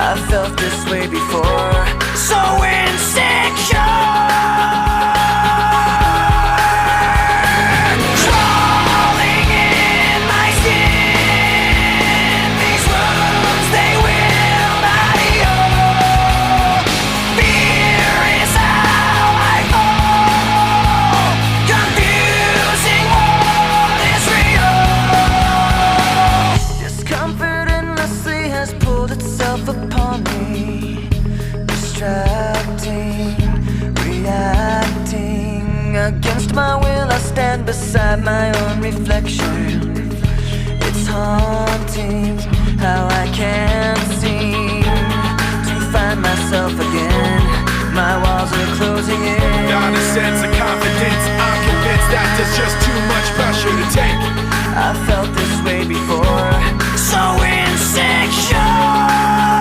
I felt this way before. So insecure, crawling in my skin. These wounds, they will not heal. Fear is how I fall, confusing what is real. Discomfort endlessly has pulled itself upon me, distracting, reacting. Against my will I stand beside my own reflection. It's haunting how I can't see